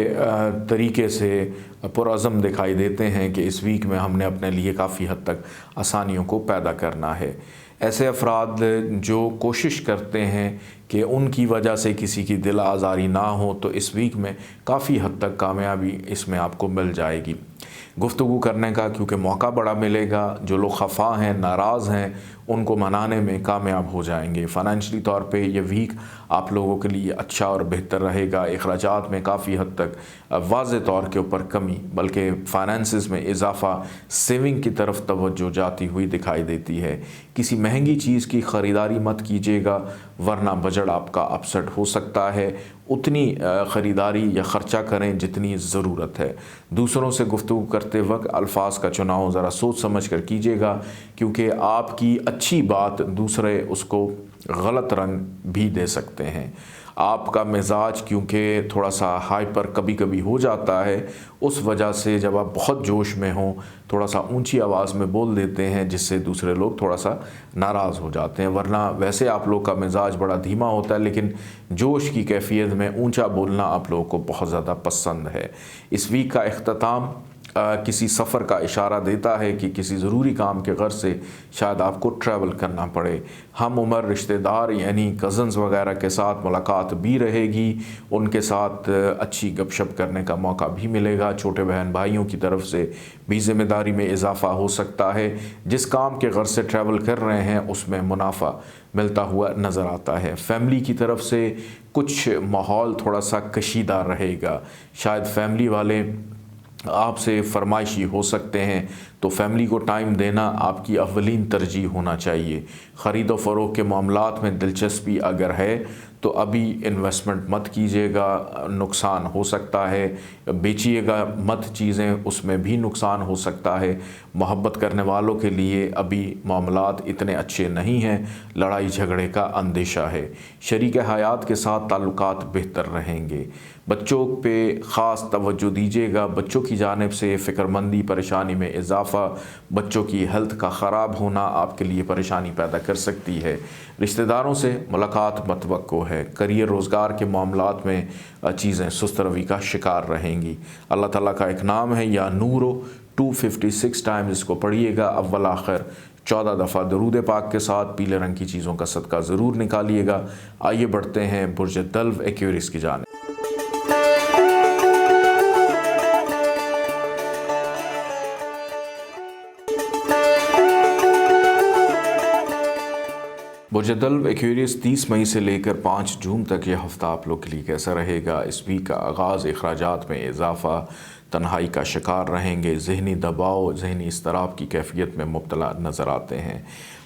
طریقے سے پرعزم دکھائی دیتے ہیں کہ اس ویک میں ہم نے اپنے لیے کافی حد تک آسانیوں کو پیدا کرنا ہے۔ ایسے افراد جو کوشش کرتے ہیں کہ ان کی وجہ سے کسی کی دل آزاری نہ ہو، تو اس ویک میں کافی حد تک کامیابی اس میں آپ کو مل جائے گی۔ گفتگو کرنے کا کیونکہ موقع بڑا ملے گا، جو لوگ خفا ہیں، ناراض ہیں، ان کو منانے میں کامیاب ہو جائیں گے۔ فائنینشلی طور پہ یہ ویک آپ لوگوں کے لیے اچھا اور بہتر رہے گا۔ اخراجات میں کافی حد تک واضح طور کے اوپر کمی، بلکہ فائنینسز میں اضافہ، سیونگ کی طرف توجہ جاتی ہوئی دکھائی دیتی ہے۔ کسی مہنگی چیز کی خریداری مت کیجیے گا، ورنہ بجٹ آپ کا اپسٹ ہو سکتا ہے۔ اتنی خریداری یا خرچہ کریں جتنی ضرورت ہے۔ دوسروں سے گفتگو کرتے وقت الفاظ کا چناؤ ذرا سوچ سمجھ کر کیجیے گا، کیونکہ آپ کی اچھی بات دوسرے اس کو غلط رنگ بھی دے سکتے ہیں۔ آپ کا مزاج کیونکہ تھوڑا سا ہائپر کبھی کبھی ہو جاتا ہے، اس وجہ سے جب آپ بہت جوش میں ہوں تھوڑا سا اونچی آواز میں بول دیتے ہیں، جس سے دوسرے لوگ تھوڑا سا ناراض ہو جاتے ہیں، ورنہ ویسے آپ لوگ کا مزاج بڑا دھیما ہوتا ہے، لیکن جوش کی کیفیت میں اونچا بولنا آپ لوگوں کو بہت زیادہ پسند ہے۔ اس ویک کا اختتام کسی سفر کا اشارہ دیتا ہے کہ کسی ضروری کام کے غرض سے شاید آپ کو ٹریول کرنا پڑے۔ ہم عمر رشتہ دار یعنی کزنز وغیرہ کے ساتھ ملاقات بھی رہے گی، ان کے ساتھ اچھی گپ شپ کرنے کا موقع بھی ملے گا۔ چھوٹے بہن بھائیوں کی طرف سے بھی ذمہ داری میں اضافہ ہو سکتا ہے۔ جس کام کے غرض سے ٹریول کر رہے ہیں اس میں منافع ملتا ہوا نظر آتا ہے۔ فیملی کی طرف سے کچھ ماحول تھوڑا سا کشیدہ رہے گا، شاید فیملی والے آپ سے فرمائشی ہو سکتے ہیں، تو فیملی کو ٹائم دینا آپ کی اولین ترجیح ہونا چاہیے۔ خرید و فروخت کے معاملات میں دلچسپی اگر ہے تو ابھی انویسٹمنٹ مت کیجیے گا، نقصان ہو سکتا ہے۔ بیچیے گا مت چیزیں، اس میں بھی نقصان ہو سکتا ہے۔ محبت کرنے والوں کے لیے ابھی معاملات اتنے اچھے نہیں ہیں، لڑائی جھگڑے کا اندیشہ ہے۔ شریک حیات کے ساتھ تعلقات بہتر رہیں گے۔ بچوں پہ خاص توجہ دیجیے گا، بچوں کی جانب سے فکر مندی پریشانی میں اضافہ، بچوں کی ہیلتھ کا خراب ہونا آپ کے لیے پریشانی پیدا کر سکتی ہے۔ رشتہ داروں سے ملاقات متوقع ہے۔ کریئر روزگار کے معاملات میں چیزیں سست روی کا شکار رہیں گی۔ اللہ تعالیٰ کا ایک نام ہے یا نورو، 256 ٹائمز اس کو پڑھیے گا، اول آخر 14 دفعہ درود پاک کے ساتھ پیلے رنگ کی چیزوں کا صدقہ ضرور نکالیے گا۔ آئیے بڑھتے ہیں برج دلو ایکویریس کی جانب۔ برج دلو ایکویریس 30 مئی سے لے کر 5 جون تک یہ ہفتہ آپ لوگ کے لیے کیسا رہے گا؟ اس ویک کا آغاز اخراجات میں اضافہ، تنہائی کا شکار رہیں گے، ذہنی دباؤ، ذہنی اضطراب کی کیفیت میں مبتلا نظر آتے ہیں۔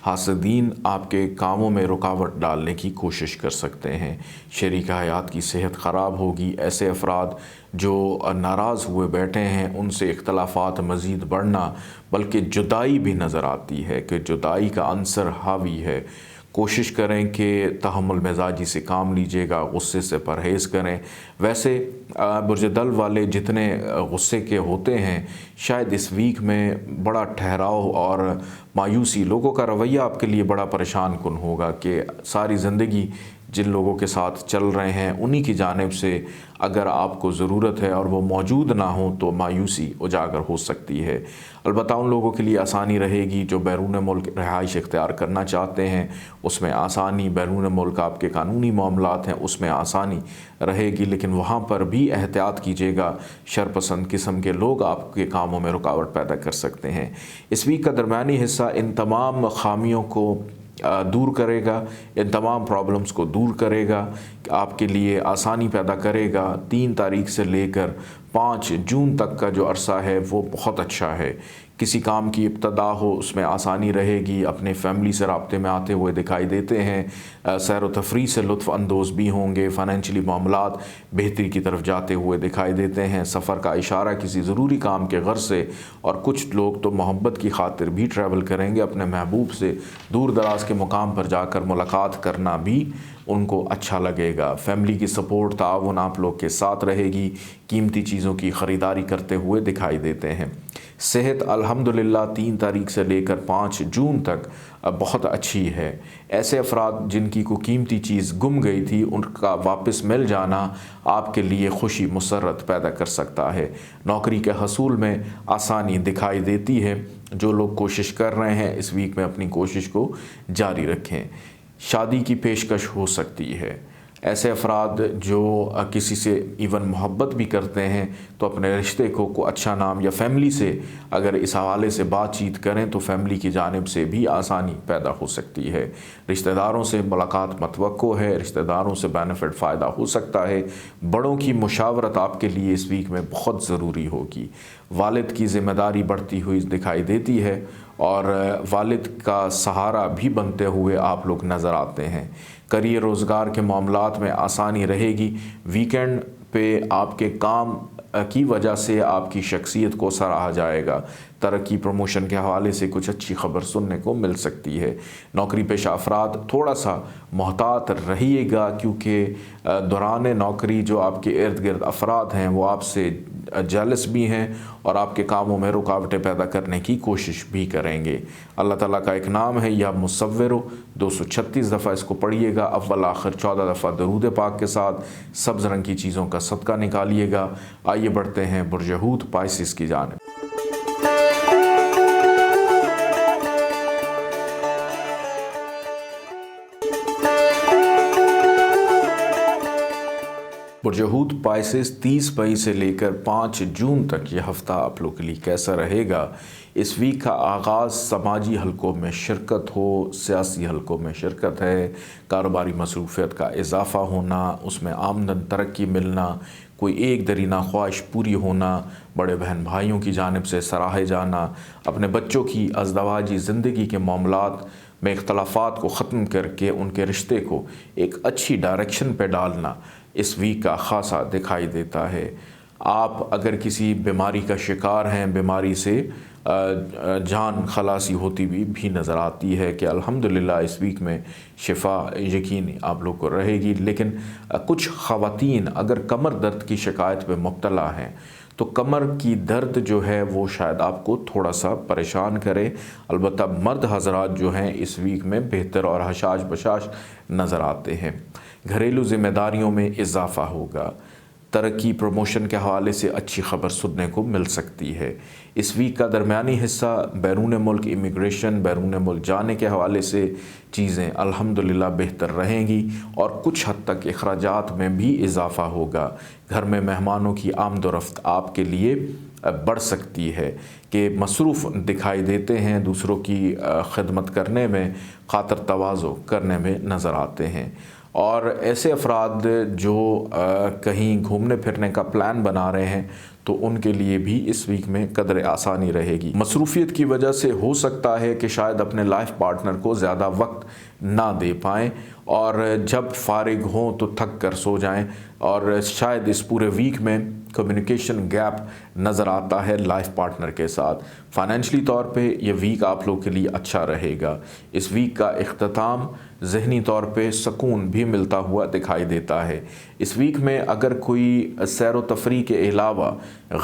حاسدین آپ کے کاموں میں رکاوٹ ڈالنے کی کوشش کر سکتے ہیں۔ شریک حیات کی صحت خراب ہوگی۔ ایسے افراد جو ناراض ہوئے بیٹھے ہیں ان سے اختلافات مزید بڑھنا بلکہ جدائی بھی نظر آتی ہے کہ جدائی کا عنصر حاوی ہے۔ کوشش کریں کہ تحمل مزاجی سے کام لیجیے گا، غصے سے پرہیز کریں۔ ویسے برج دلو والے جتنے غصے کے ہوتے ہیں شاید اس ویک میں بڑا ٹھہراؤ اور مایوسی، لوگوں کا رویہ آپ کے لیے بڑا پریشان کن ہوگا کہ ساری زندگی جن لوگوں کے ساتھ چل رہے ہیں انہی کی جانب سے اگر آپ کو ضرورت ہے اور وہ موجود نہ ہوں تو مایوسی اجاگر ہو سکتی ہے۔ البتہ ان لوگوں کے لیے آسانی رہے گی جو بیرون ملک رہائش اختیار کرنا چاہتے ہیں، اس میں آسانی، بیرون ملک آپ کے قانونی معاملات ہیں اس میں آسانی رہے گی، لیکن وہاں پر بھی احتیاط کیجیے گا، شرپسند قسم کے لوگ آپ کے کاموں میں رکاوٹ پیدا کر سکتے ہیں۔ اس ویک کا درمیانی حصہ ان تمام خامیوں کو دور کرے گا، ان تمام پرابلمز کو دور کرے گا، آپ کے لیے آسانی پیدا کرے گا۔ 3 تاریخ سے لے کر 5 جون تک کا جو عرصہ ہے وہ بہت اچھا ہے۔ کسی کام کی ابتدا ہو اس میں آسانی رہے گی، اپنے فیملی سے رابطے میں آتے ہوئے دکھائی دیتے ہیں، سیر و تفریح سے لطف اندوز بھی ہوں گے، فائنینشلی معاملات بہتری کی طرف جاتے ہوئے دکھائی دیتے ہیں۔ سفر کا اشارہ کسی ضروری کام کے غرض سے، اور کچھ لوگ تو محبت کی خاطر بھی ٹریول کریں گے، اپنے محبوب سے دور دراز کے مقام پر جا کر ملاقات کرنا بھی ان کو اچھا لگے گا۔ فیملی کی سپورٹ، تعاون آپ لوگ کے ساتھ رہے گی، قیمتی چیزوں کی خریداری کرتے ہوئے دکھائی دیتے ہیں۔ صحت الحمدللہ 3 تاریخ سے لے کر 5 جون تک بہت اچھی ہے۔ ایسے افراد جن کی کوئی قیمتی چیز گم گئی تھی ان کا واپس مل جانا آپ کے لیے خوشی مسرت پیدا کر سکتا ہے۔ نوکری کے حصول میں آسانی دکھائی دیتی ہے۔ جو لوگ کوشش کر رہے ہیں اس ویک میں اپنی کوشش کو جاری رکھیں۔ شادی کی پیشکش ہو سکتی ہے۔ ایسے افراد جو کسی سے ایون محبت بھی کرتے ہیں تو اپنے رشتے کو اچھا نام، یا فیملی سے اگر اس حوالے سے بات چیت کریں تو فیملی کی جانب سے بھی آسانی پیدا ہو سکتی ہے۔ رشتہ داروں سے ملاقات متوقع ہے، رشتہ داروں سے بینیفٹ فائدہ ہو سکتا ہے۔ بڑوں کی مشاورت آپ کے لیے اس ویک میں بہت ضروری ہوگی۔ والد کی ذمہ داری بڑھتی ہوئی دکھائی دیتی ہے اور والد کا سہارا بھی بنتے ہوئے آپ لوگ نظر آتے ہیں۔ کریئر روزگار کے معاملات میں آسانی رہے گی۔ ویکینڈ پہ آپ کے کام کی وجہ سے آپ کی شخصیت کو سراہا جائے گا۔ ترقی پروموشن کے حوالے سے کچھ اچھی خبر سننے کو مل سکتی ہے۔ نوکری پیشہ افراد تھوڑا سا محتاط رہیے گا، کیونکہ دوران نوکری جو آپ کے ارد گرد افراد ہیں وہ آپ سے جالس بھی ہیں اور آپ کے کاموں میں رکاوٹیں پیدا کرنے کی کوشش بھی کریں گے۔ اللہ تعالیٰ کا ایک نام ہے یا مصور، 236 دفعہ اس کو پڑھیے گا، اول آخر 14 دفعہ درود پاک کے ساتھ سبز رنگ کی چیزوں کا صدقہ نکالیے گا۔ آئیے بڑھتے ہیں برج حوت پائسس کی جانب۔ برج حوت پائسس 30 مئی سے لے کر 5 جون تک یہ ہفتہ آپ لوگ کے لیے کیسا رہے گا۔ اس ویک کا آغاز سماجی حلقوں میں شرکت ہو، سیاسی حلقوں میں شرکت ہے، کاروباری مصروفیت کا اضافہ ہونا، اس میں آمدن ترقی ملنا، کوئی ایک درینہ خواہش پوری ہونا، بڑے بہن بھائیوں کی جانب سے سراہے جانا، اپنے بچوں کی ازدواجی زندگی کے معاملات میں اختلافات کو ختم کر کے ان کے رشتے کو ایک اچھی ڈائریکشن پہ ڈالنا اس ویک کا خاصا دکھائی دیتا ہے۔ آپ اگر کسی بیماری کا شکار ہیں، بیماری سے جان خلاصی ہوتی بھی نظر آتی ہے کہ الحمدللہ اس ویک میں شفا یقینی آپ لوگ کو رہے گی۔ لیکن کچھ خواتین اگر کمر درد کی شکایت میں مبتلا ہیں تو کمر کی درد جو ہے وہ شاید آپ کو تھوڑا سا پریشان کرے۔ البتہ مرد حضرات جو ہیں اس ویک میں بہتر اور حشاش بشاش نظر آتے ہیں۔ گھریلو ذمہ داریوں میں اضافہ ہوگا۔ ترقی پروموشن کے حوالے سے اچھی خبر سننے کو مل سکتی ہے۔ اس ویک کا درمیانی حصہ بیرون ملک امیگریشن، بیرون ملک جانے کے حوالے سے چیزیں الحمدللہ بہتر رہیں گی اور کچھ حد تک اخراجات میں بھی اضافہ ہوگا۔ گھر میں مہمانوں کی آمد و رفت آپ کے لیے بڑھ سکتی ہے کہ مصروف دکھائی دیتے ہیں، دوسروں کی خدمت کرنے میں، خاطر تواضع کرنے میں نظر آتے ہیں۔ اور ایسے افراد جو کہیں گھومنے پھرنے کا پلان بنا رہے ہیں تو ان کے لیے بھی اس ویک میں قدر آسانی رہے گی۔ مصروفیت کی وجہ سے ہو سکتا ہے کہ شاید اپنے لائف پارٹنر کو زیادہ وقت نہ دے پائیں اور جب فارغ ہوں تو تھک کر سو جائیں، اور شاید اس پورے ویک میں کمیونیکیشن گیپ نظر آتا ہے لائف پارٹنر کے ساتھ۔ فائنینشلی طور پہ یہ ویک آپ لوگ کے لیے اچھا رہے گا۔ اس ویک کا اختتام ذہنی طور پہ سکون بھی ملتا ہوا دکھائی دیتا ہے۔ اس ویک میں اگر کوئی سیر و تفریح کے علاوہ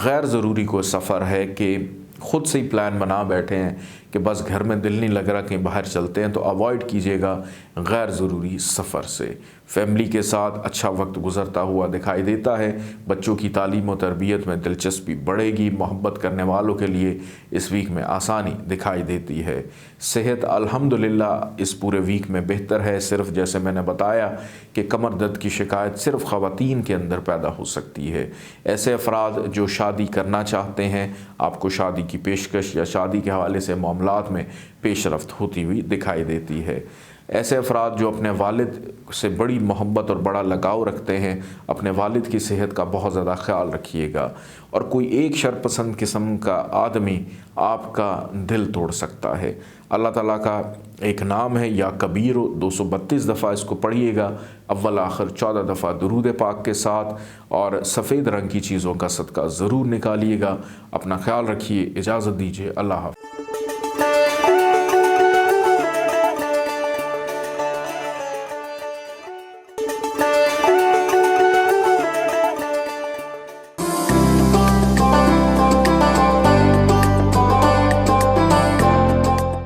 غیر ضروری کوئی سفر ہے کہ خود سے ہی پلان بنا بیٹھے ہیں کہ بس گھر میں دل نہیں لگ رہا کہ باہر چلتے ہیں، تو اوائڈ کیجیے گا غیر ضروری سفر سے۔ فیملی کے ساتھ اچھا وقت گزرتا ہوا دکھائی دیتا ہے۔ بچوں کی تعلیم و تربیت میں دلچسپی بڑھے گی۔ محبت کرنے والوں کے لیے اس ویک میں آسانی دکھائی دیتی ہے۔ صحت الحمدللہ اس پورے ویک میں بہتر ہے، صرف جیسے میں نے بتایا کہ کمر درد کی شکایت صرف خواتین کے اندر پیدا ہو سکتی ہے۔ ایسے افراد جو شادی کرنا چاہتے ہیں، آپ کو شادی کی پیشکش یا شادی کے حوالے سے معاملات میں پیش رفت ہوتی ہوئی دکھائی دیتی ہے۔ ایسے افراد جو اپنے والد سے بڑی محبت اور بڑا لگاؤ رکھتے ہیں، اپنے والد کی صحت کا بہت زیادہ خیال رکھیے گا، اور کوئی ایک شرپسند قسم کا آدمی آپ کا دل توڑ سکتا ہے۔ اللہ تعالیٰ کا ایک نام ہے یا کبیر، 232 دفعہ اس کو پڑھیے گا، اول آخر 14 دفعہ درود پاک کے ساتھ، اور سفید رنگ کی چیزوں کا صدقہ ضرور نکالیے گا۔ اپنا خیال رکھیے، اجازت دیجیے، اللہ حافظ۔